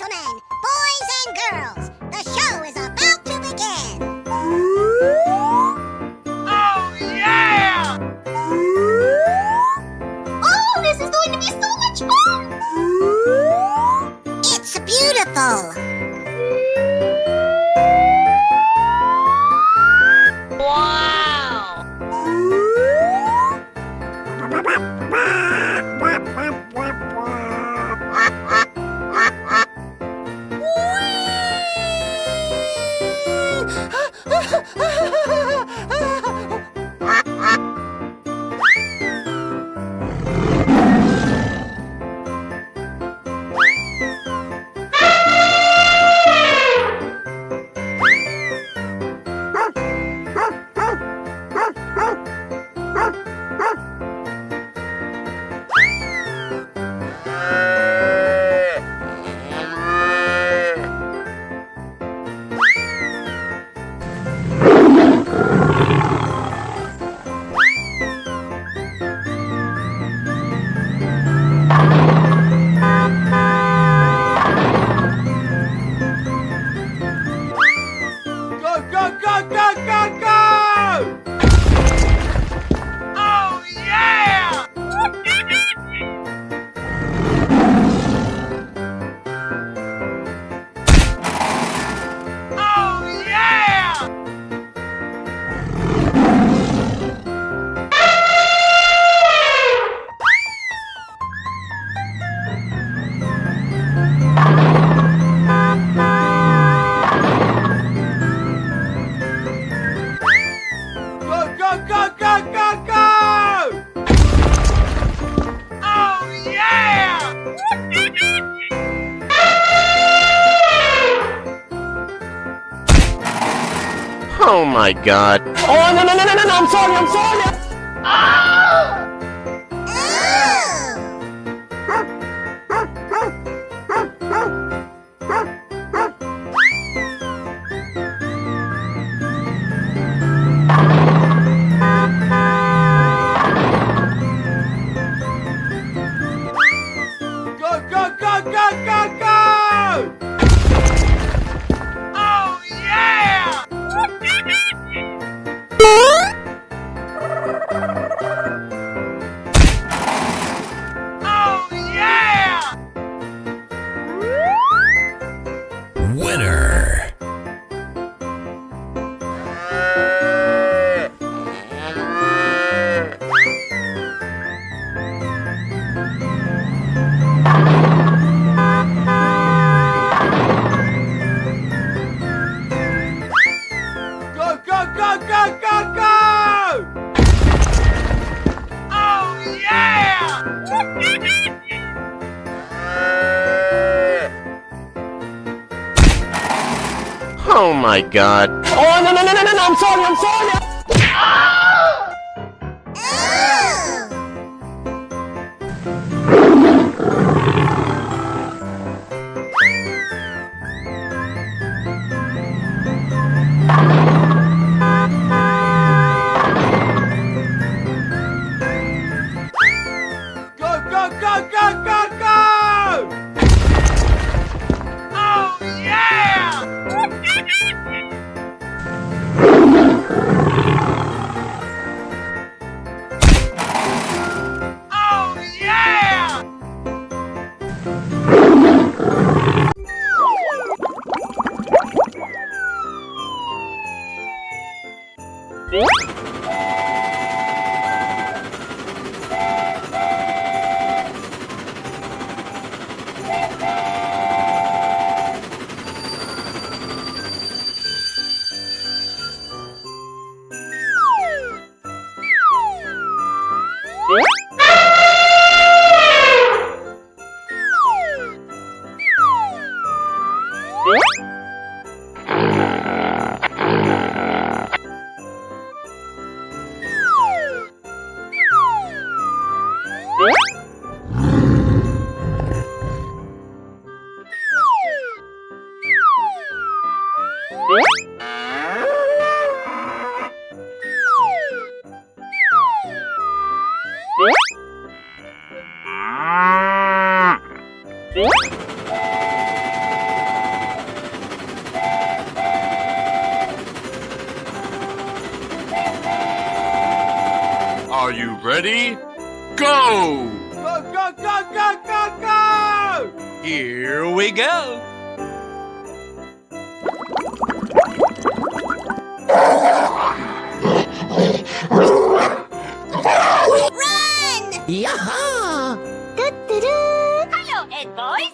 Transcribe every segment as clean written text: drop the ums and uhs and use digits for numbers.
gentlemen, boys and girls, the show is about to begin. Oh, yeah! Oh, this is going to be so much fun! It's beautiful. Wow! Oh my god. Oh, no, I'm sorry. Winner. Oh my god. Oh, no, I'm sorry. Are you ready? Go! Go, go, go, go, go, go! Here we go! Run! Yaha! Hello, Ed boys.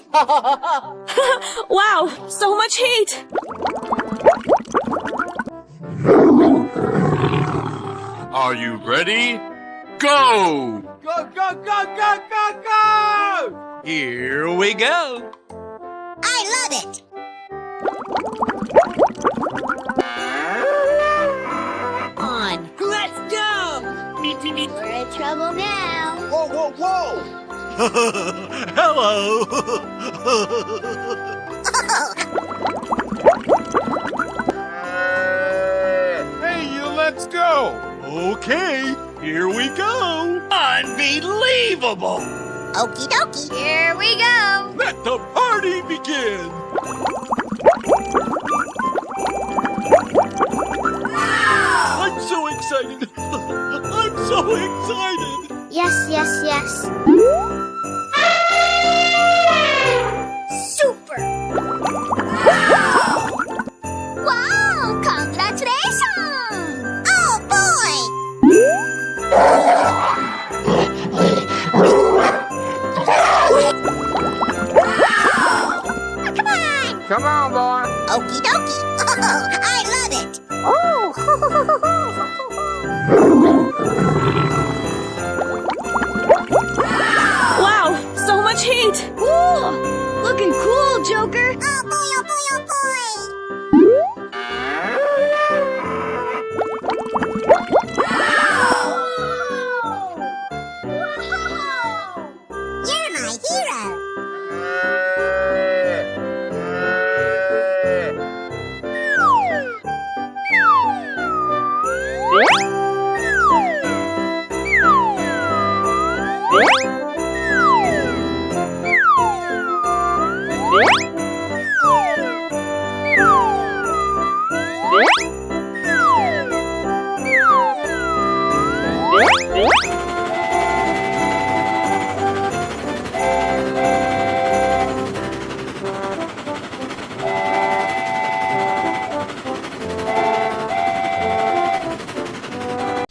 Wow, so much heat! Are you ready? Go! Go, go, go, go, go, go! Here we go! I love it. On. Let's go! We're in trouble now. Whoa, whoa, whoa! Hello! Hey, you, let's go! Okay, here we go! Unbelievable! Okie dokie. Here we go. Let the party begin! I'm so excited! I'm so excited! Yes, yes, yes. Super. Wow, congratulations. Oh, boy. Come on. Come on, boy! Okie dokie. Oh, I love it. Oh. Wow, so much heat! Ooh, looking cool, Joker. Oh, boy, oh, boy, oh, boy. You're my hero.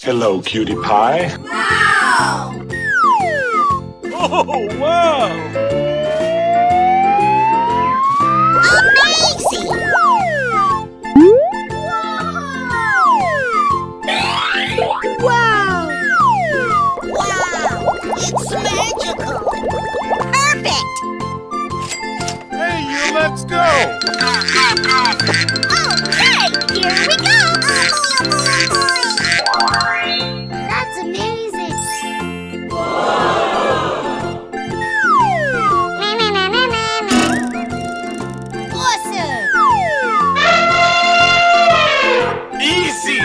Hello, cutie pie. Oh, wow! Amazing! Wow! Wow! It's magical! Perfect! Hey, you, let's go! Okay, here we go! Oh, boy, oh, boy, oh, boy! That's amazing! Awesome! Easy!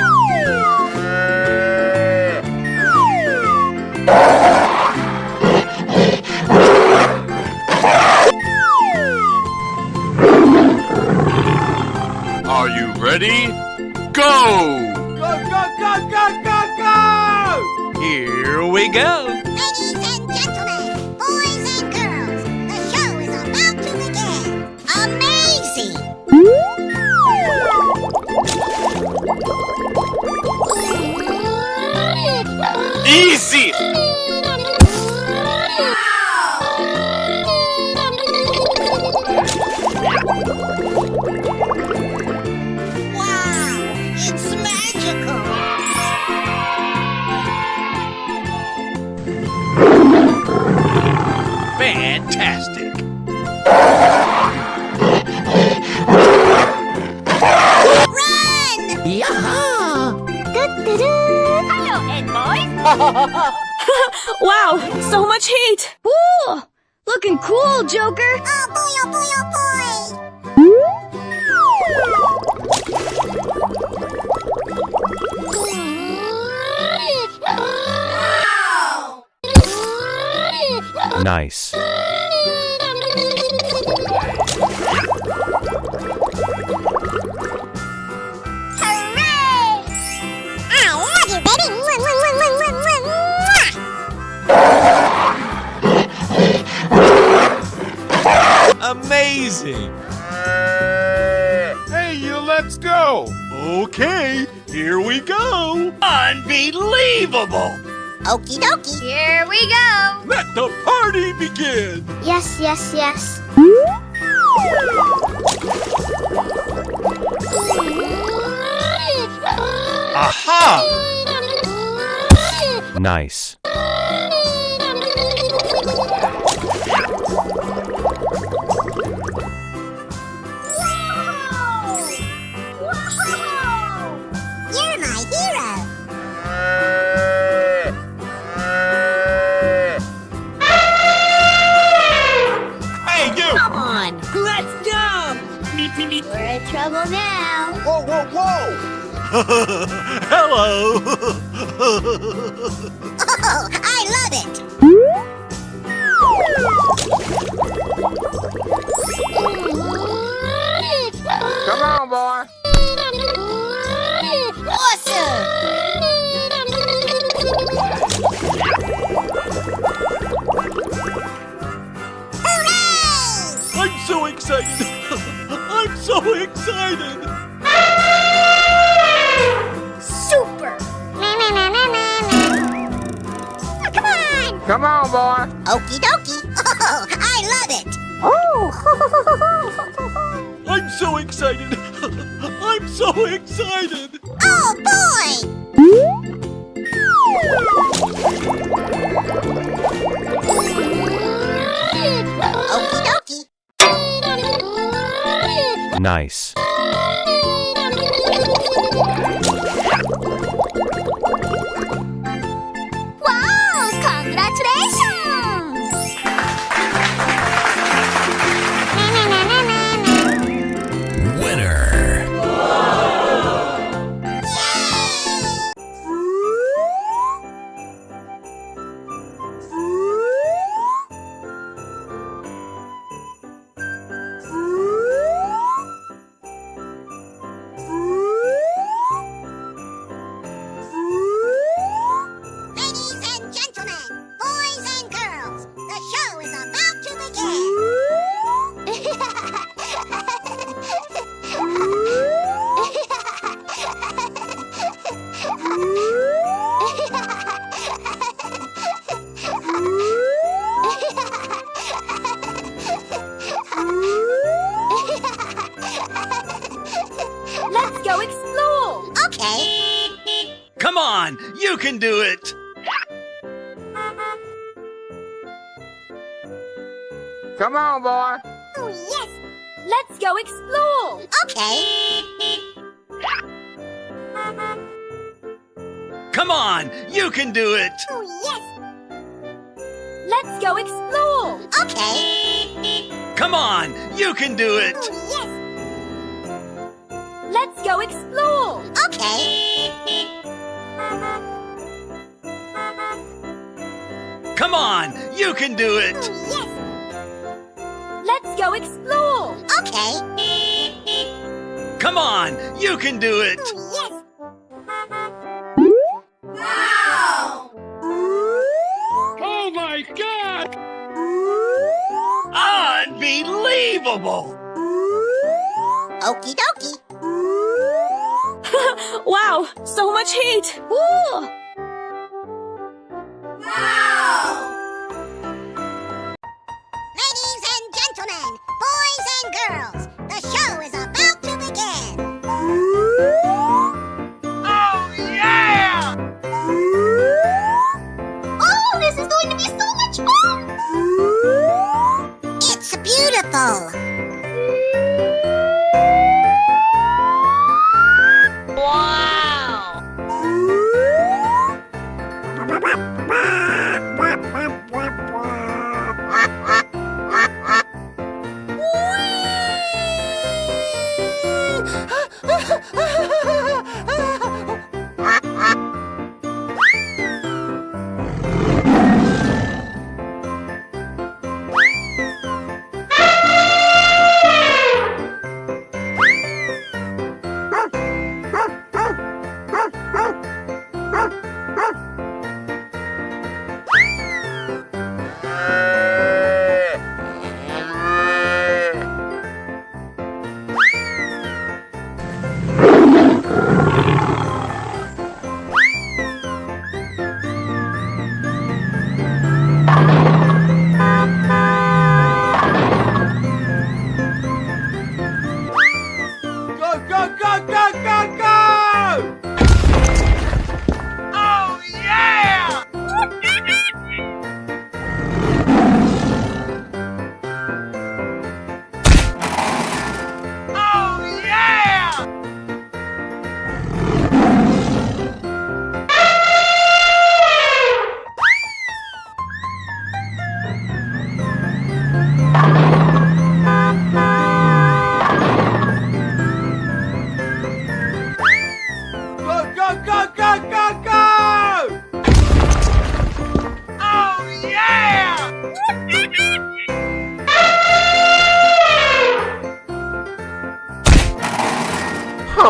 Are you ready? Go! Go, go, go, go, go, go! Here we go! Ladies and gentlemen, boys and girls, the show is about to begin. Amazing! Easy! Wow! It's magical! Fantastic! Run! Yaha! Hello, Ed boys. Wow, so much heat! Ooh, looking cool, Joker. Oh boy, oh boy, oh boy. Nice. Hooray! I love you, baby. amazing. Hey, you, let's go. Okay, here we go. Unbelievable. Okie dokie. Here we go. Let the party begin. Yes, yes, yes. Aha! Nice. You're my hero. Hey, you! Come on. Let's go! We're in trouble now. Whoa, whoa, whoa! Hello! Oh, I love it. Come on, boy. Awesome. Hooray! I'm so excited! I'm so excited! Super. Come on. Come on, boy. Okie dokie. Oh, I love it. I'm so excited! I'm so excited! Oh, boy. Okie dokie. Nice. Wow, congratulations. Winner. Ladies and gentlemen, boys and girls, the show is about to Let's go explore! begin. Okay. Come on, you can do it! Come on, boy. Oh, yes. Let's go explore! Okay. Come on, you can do it! Oh, yes. Let's go explore! Okay. Come on, you can do it! Oh, yes. Let's go explore! Okay. Come on, you can do Oh, it! yes. Let's go explore! Okay. Come on, you can do it! Oh, yes. Oh, my God. Unbelievable! Okie dokie. Wow, so much heat! Ooh. Ladies and gentlemen, boys and girls, the show is about to begin. Oh, yeah! Oh, this is going to be so much fun. It's beautiful. Wow.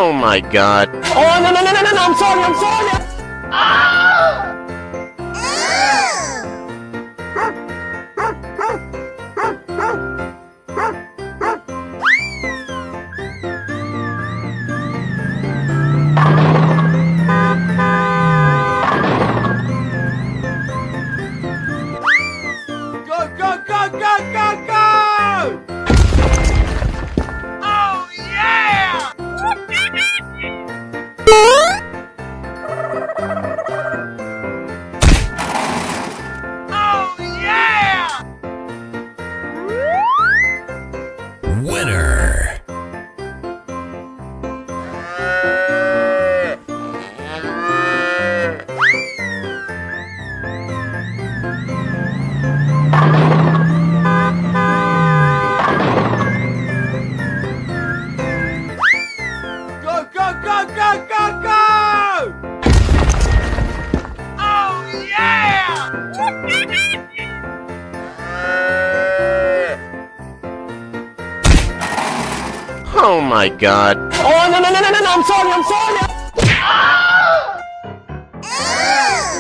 Oh my god. Oh, no, I'm sorry, I'm sorry. Go, go, go, go, go, go! Oh, yeah! Oh, yeah! Winner. Go, go, go, go, go, go! Oh, yeah! Oh my god. Oh, no, I'm sorry, I'm sorry. Ooh.